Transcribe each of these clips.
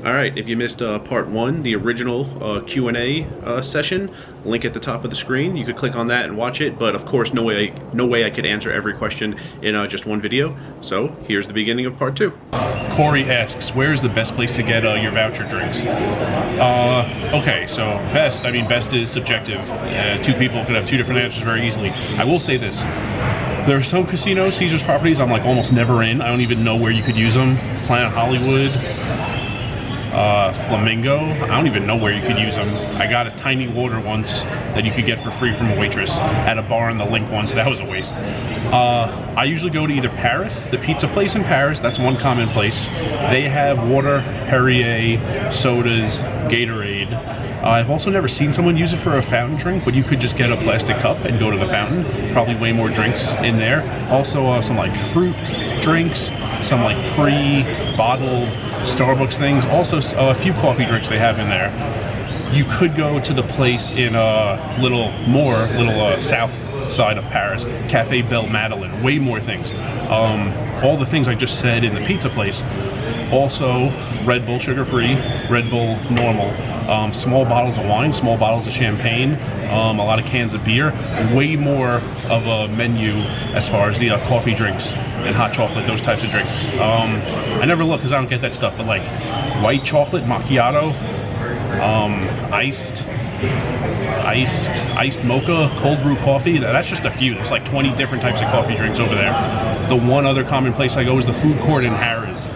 All right, if you missed part one, the original Q&A session, link at the top of the screen. You could click on that and watch it, but of course, no way I could answer every question in just one video. So here's the beginning of part two. Corey asks, where's the best place to get your voucher drinks? Okay, so best is subjective. Two people could have two different answers very easily. I will say this. There are some casinos, Caesars properties, I'm like almost never in. I don't even know where you could use them. Planet Hollywood, Flamingo, I don't even know where you could use them. I got a tiny water once that you could get for free from a waitress at a bar in the Link once. That was a waste. I usually go to either Paris, the pizza place in Paris. That's one common place. They have water, Perrier, sodas, Gatorade. I've also never seen someone use it for a fountain drink, but you could just get a plastic cup and go to the fountain. Probably way more drinks in there. Also some like fruit drinks, some like pre-bottled Starbucks things. Also a few coffee drinks they have in there. You could go to the place in little south side of Paris, Cafe Belle Madeleine. Way more things. All the things I just said in the pizza place. Also, Red Bull sugar-free, Red Bull normal, small bottles of wine, small bottles of champagne, a lot of cans of beer, way more of a menu as far as the coffee drinks and hot chocolate, those types of drinks. I never look because I don't get that stuff, but like white chocolate, macchiato, iced mocha, cold brew coffee, that's just a few. There's like 20 different types of coffee drinks over there. The one other common place I go is the food court in Harrods.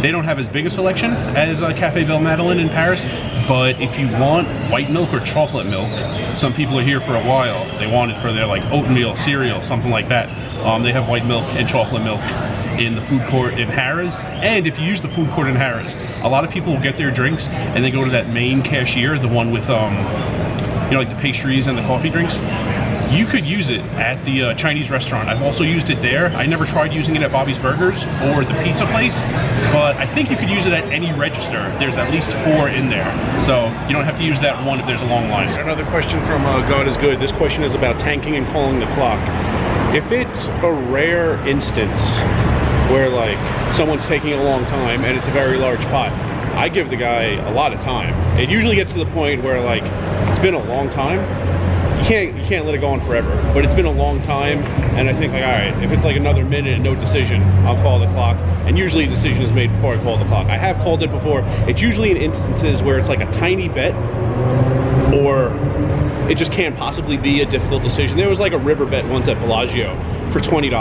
They don't have as big a selection as Cafe Belle Madeleine in Paris, but if you want white milk or chocolate milk, some people are here for a while. They want it for their like oatmeal, cereal, something like that. They have white milk and chocolate milk in the food court in Harrods. And if you use the food court in Harrods, a lot of people will get their drinks and they go to that main cashier, the one with you know, like the pastries and the coffee drinks. You could use it at the Chinese restaurant. I've also used it there. I never tried using it at Bobby's Burgers or the pizza place, but I think you could use it at any register. There's at least 4 in there. So you don't have to use that one if there's a long line. Another question from God is Good. This question is about tanking and calling the clock. If it's a rare instance where like someone's taking a long time and it's a very large pot, I give the guy a lot of time. It usually gets to the point where like it's been a long time. You can't let it go on forever, but it's been a long time, and I think like, all right, if it's like another minute and no decision, I'll call the clock, and usually a decision is made before I call the clock. I have called it before. It's usually in instances where it's like a tiny bet, or it just can't possibly be a difficult decision. There was like a river bet once at Bellagio for $20,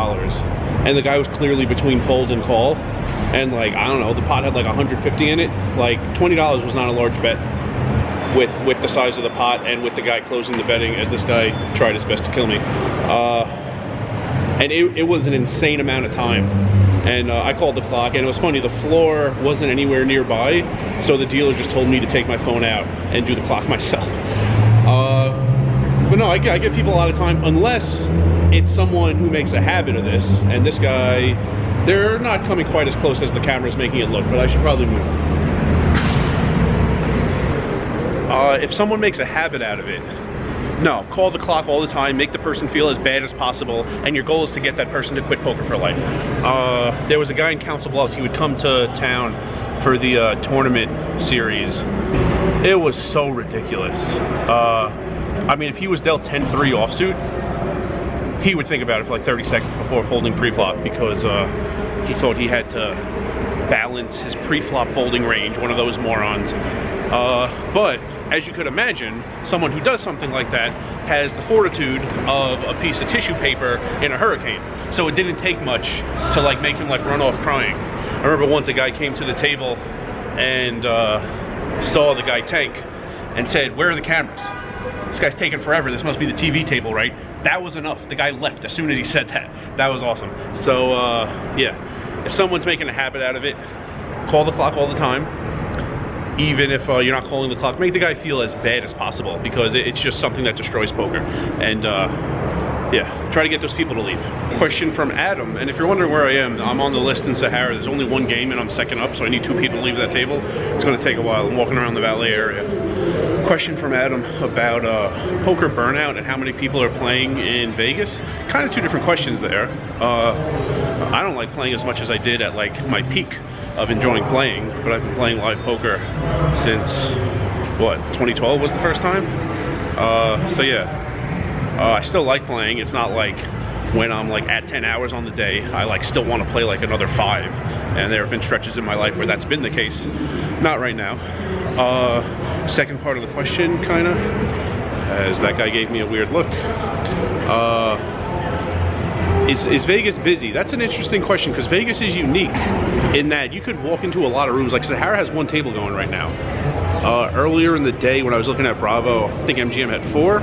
and the guy was clearly between fold and call, and like, I don't know, the pot had like 150 in it. Like $20 was not a large bet. With the size of the pot and with the guy closing the betting as this guy tried his best to kill me. And it was an insane amount of time. And I called the clock, and it was funny, the floor wasn't anywhere nearby, so the dealer just told me to take my phone out and do the clock myself. But no, I give people a lot of time, unless it's someone who makes a habit of this, and this guy, they're not coming quite as close as the camera's making it look, but I should probably move on. If someone makes a habit out of it, no, call the clock all the time, make the person feel as bad as possible, and your goal is to get that person to quit poker for life. There was a guy in Council Bluffs, he would come to town for the tournament series. It was so ridiculous. I mean, if he was dealt 10-3 offsuit, he would think about it for like 30 seconds before folding pre-flop, because he thought he had to balance his pre-flop folding range, one of those morons. But as you could imagine, someone who does something like that has the fortitude of a piece of tissue paper in a hurricane. So it didn't take much to like make him like run off crying. I remember once a guy came to the table and saw the guy tank and said, "Where are the cameras? This guy's taking forever. This must be the TV table, right?" That was enough. The guy left as soon as he said that. That was awesome. So yeah, if someone's making a habit out of it, call the clock all the time. Even if you're not calling the clock, make the guy feel as bad as possible, because it's just something that destroys poker. And yeah, try to get those people to leave. Question from Adam, and if you're wondering where I am, I'm on the list in Sahara. There's only one game and I'm second up, so I need 2 people to leave that table. It's gonna take a while. I'm walking around the valet area. Question from Adam about poker burnout and how many people are playing in Vegas. Kind of 2 different questions there. I don't like playing as much as I did at like my peak. of enjoying playing, but I've been playing live poker since, what, 2012 was the first time? So yeah, I still like playing. It's not like when I'm like at 10 hours on the day, I like still want to play like another 5. And there have been stretches in my life where that's been the case. Not right now. Second part of the question, kind of, as that guy gave me a weird look. Is Vegas busy? That's an interesting question, because Vegas is unique in that you could walk into a lot of rooms. Like Sahara has 1 table going right now. Earlier in the day when I was looking at Bravo, I think MGM had 4.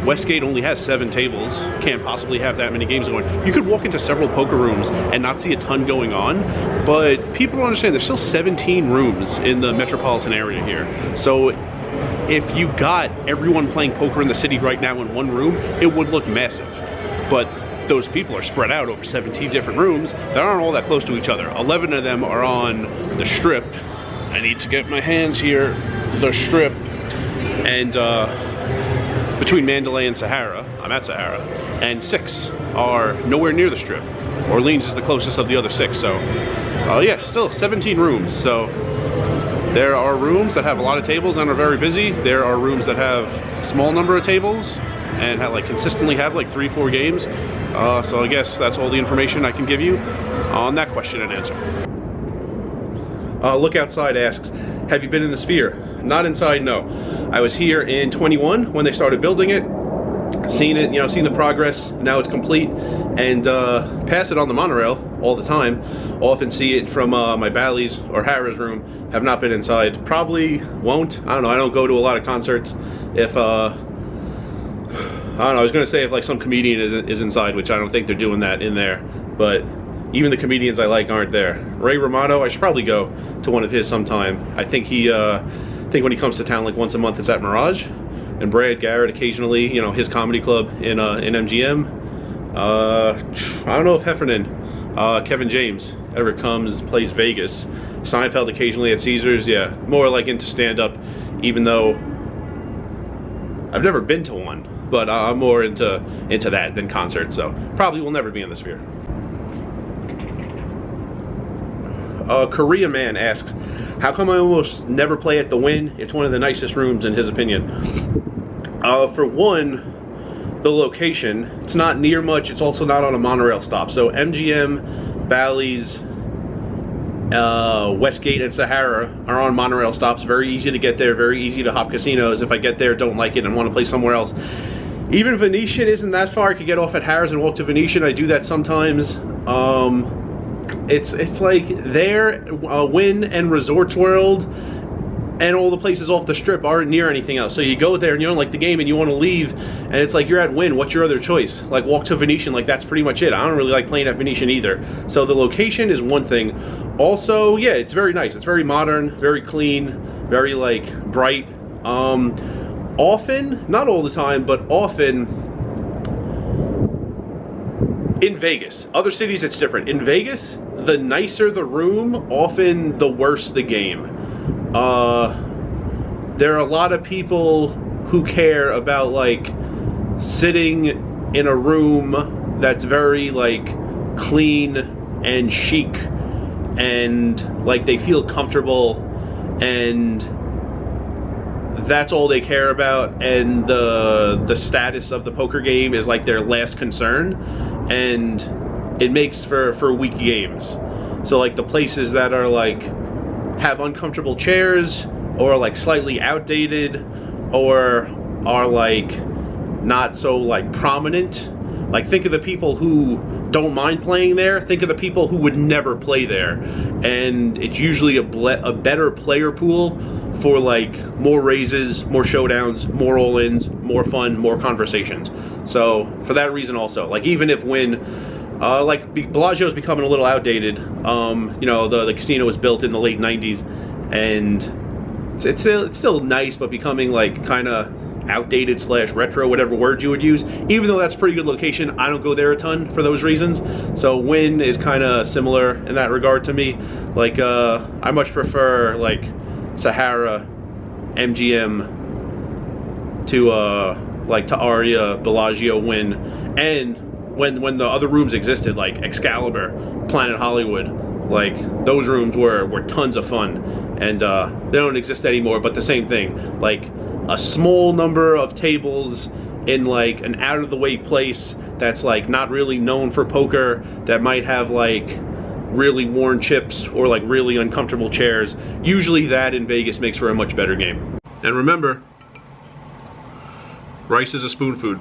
Westgate only has 7 tables. Can't possibly have that many games going. You could walk into several poker rooms and not see a ton going on, but people don't understand there's still 17 rooms in the metropolitan area here. So if you got everyone playing poker in the city right now in one room, it would look massive. But those people are spread out over 17 different rooms that aren't all that close to each other. 11 of them are on the Strip. I need to get my hands here. The Strip. And between Mandalay and Sahara, I'm at Sahara, and 6 are nowhere near the Strip. Orleans is the closest of the other 6, so yeah, still 17 rooms. So there are rooms that have a lot of tables and are very busy. There are rooms that have a small number of tables and have, like, consistently have like 3-4 games. So I guess that's all the information I can give you on that question and answer. Look Outside asks, have you been in the Sphere? Not inside, no. I was here in 21 when they started building it. Seen it, you know, seen the progress. Now it's complete, and pass it on the monorail all the time. Often see it from my Bally's or Harrah's room. Have not been inside. Probably won't. I don't know. I don't go to a lot of concerts. If I don't know. I was gonna say if like some comedian is inside, which I don't think they're doing that in there. But even the comedians I like aren't there. Ray Romano, I should probably go to one of his sometime. I think he, think when he comes to town like once a month, it's at Mirage. And Brad Garrett occasionally, you know, his comedy club in MGM. I don't know if Heffernan, Kevin James ever comes, plays Vegas. Seinfeld occasionally at Caesars. Yeah, more like into stand-up, even though I've never been to one, but I'm more into that than concerts. So probably will never be in the Sphere. Korea Man asks, how come I almost never play at the Wynn? It's one of the nicest rooms in his opinion. For one, the location. It's not near much. It's also not on a monorail stop. So MGM, Bally's, Westgate, and Sahara are on monorail stops. Very easy to get there. Very easy to hop casinos. If I get there, don't like it, and want to play somewhere else. Even Venetian isn't that far. I could get off at Harrah's and walk to Venetian. I do that sometimes. It's like there, Wynn and Resorts World and all the places off the Strip aren't near anything else. So you go there and you don't like the game and you want to leave, and it's like you're at Wynn. What's your other choice? Like walk to Venetian. Like that's pretty much it. I don't really like playing at Venetian either. So the location is one thing. Also, yeah, it's very nice. It's very modern, very clean, very like bright. Often, not all the time, but often. In Vegas, other cities it's different. In Vegas, the nicer the room, often the worse the game. There are a lot of people who care about like sitting in a room that's very like clean and chic, and like they feel comfortable, and that's all they care about, and the status of the poker game is like their last concern, and it makes for weak games. So like the places that are like have uncomfortable chairs, or like slightly outdated, or are like not so like prominent, like think of the people who don't mind playing there, think of the people who would never play there, and it's usually a better player pool for like more raises, more showdowns, more all-ins, more fun, more conversations. So for that reason also, like even if Wynn, like Bellagio's becoming a little outdated, you know, the casino was built in the late 90s, and it's still nice, but becoming like kind of outdated / retro, whatever word you would use. Even though that's a pretty good location, I don't go there a ton for those reasons. So Wynn is kind of similar in that regard to me. Like I much prefer like Sahara, MGM to like to Aria, Bellagio, Wynn, and when the other rooms existed, like Excalibur, Planet Hollywood, Like, those rooms were tons of fun, and they don't exist anymore, but the same thing. Like, a small number of tables in like an out-of-the-way place that's like not really known for poker, that might have like really worn chips or like really uncomfortable chairs. Usually that in Vegas makes for a much better game. And remember, rice is a spoon food.